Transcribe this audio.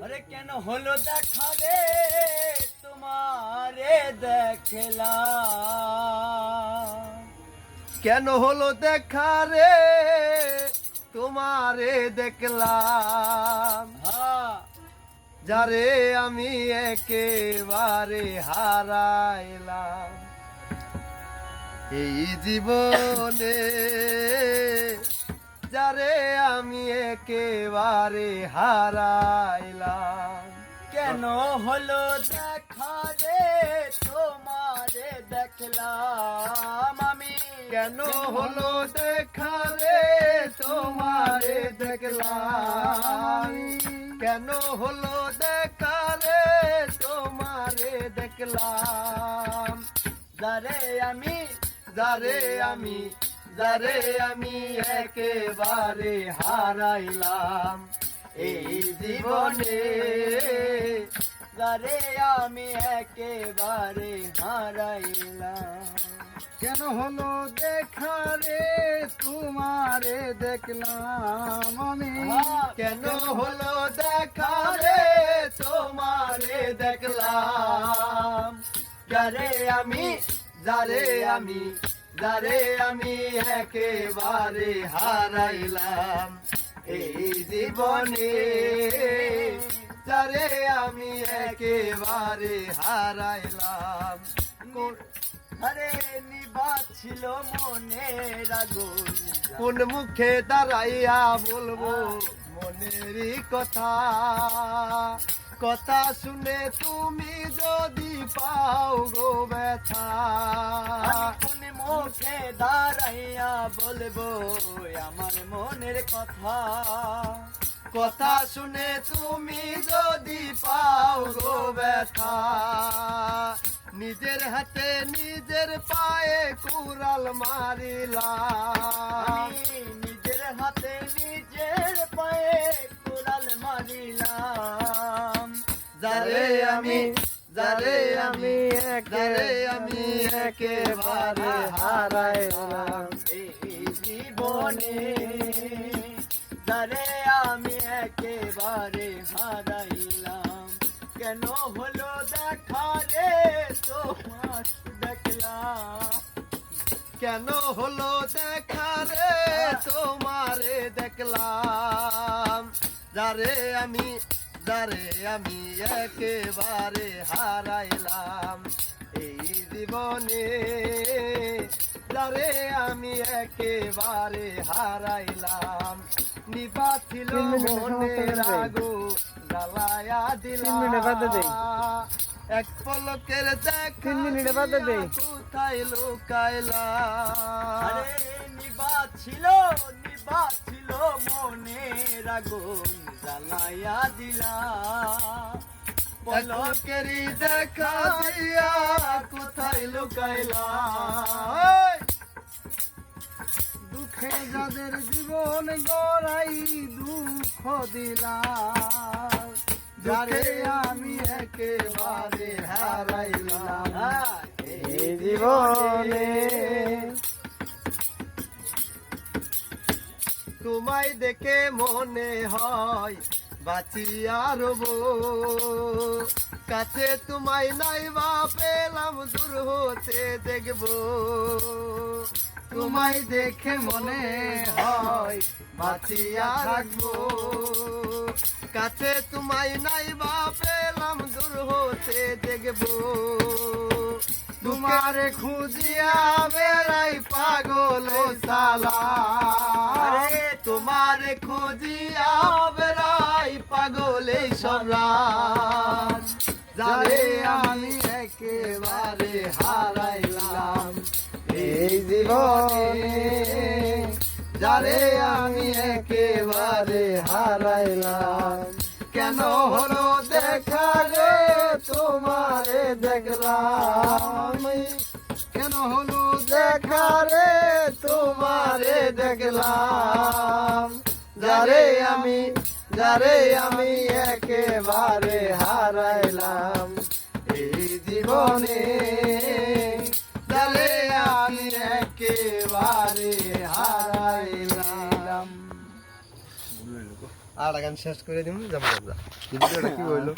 আরে কেন হলো দেখা রে তোমারে দেখলাম, কেন হলো দেখা রে তোমারে দেখলাম, হ্যাঁ যারে আমি একেবারে হারাইলাম এই জীবনে, যারে আমি একেবারে হারাইলাম। কেন হলো দেখা রে তোমারে দেখলাম আমি, কেন হলো দেখা রে তোমারে দেখলাম, কেন হলো দেখা রে তোমারে দেখলাম, যারে আমি যারে আমি যারে আমি একেবারে হারাইলাম এই জীবনে, যারে আমি একেবারে হারাইলাম। কেন হলো দেখা রে তোমারে দেখলাম আমি, কেন হলো দেখা রে তোমারে দেখলাম, যারে আমি যারে আমি যারে আমি একেবারে হারাইলাম এই জীবনে, যারে আমি একেবারে হারাইলাম। আরে নিবা ছিল মনের আগুন, কোন মুখে দাঁড়াইয়া বলবো মনেরই কথা, কথা শুনে তুমি যদি পাও গো ব্যথা, কোন মুখে দাঁড়াইয়া বলবো আমার মনের কথা, কথা শুনে তুমি যদি পাও গো ব্যথা, নিজের হাতে নিজের পায়ে কুড়াল মারিলাম, নিজের হাতে নিজের পায়ে কুড়াল মারিলাম। যারে আমি যারে আমি একেবারে হারাইলাম এই জীবনে, যারে আমি একেবারে হারাইলাম। কেন হলো দেখা রে তোমার দেখলাম, কেন হলো দেখা রে তোমারে দেখলাম, যারে আমি একেবারে হারাইলাম এই জীবনে, যারে আমি একেবারে হারাইলাম। নিভা ছিল মনের আগুন জ্বালায়া দিলাম, এক পলকের দেখা কোথায় লুকাইলা, আরে নিবা ছিল মনের আগুন জ্বালাইয়া দিলা, পলকেরই দেখা দিয়া কোথায় লুকাইলা, দুঃখে যাদের জীবন গড়াই দুঃখ দিলা, যারে আমি একেবারে হারাইলাম এই জীবনে, তোমায় দেখে মনে হয় বাঁচিয়া রব, কাছে তোমায় নাই বা পেলাম দূর হতে দেখব, তোমায় দেখে মনে হয় বাঁচিয়া রাখবো, কাছে তোমায় নাই বা পেলাম দূর হতে দেখব, তোমারে খুঁজিয়া বেড়াই পাগল সালা, তোমারে খুঁজিয়া বেড়াই পাগল সবরাজ, যারে আমি একেবারে হারাইলাম এই জীবনে, যারে আমি একেবারে হারাইলাম। কেন হলো দেখা রে তোমারে দেখলাম, কেন হলো দেখা রে তোমারে দেখলাম, যারে আমি একেবারে হারাইলাম এই জীবনে, যারে আমি একেবারে হারাইলাম। আর গান শেষ করে দিমু যাবো ভিডিওটা কি হইলো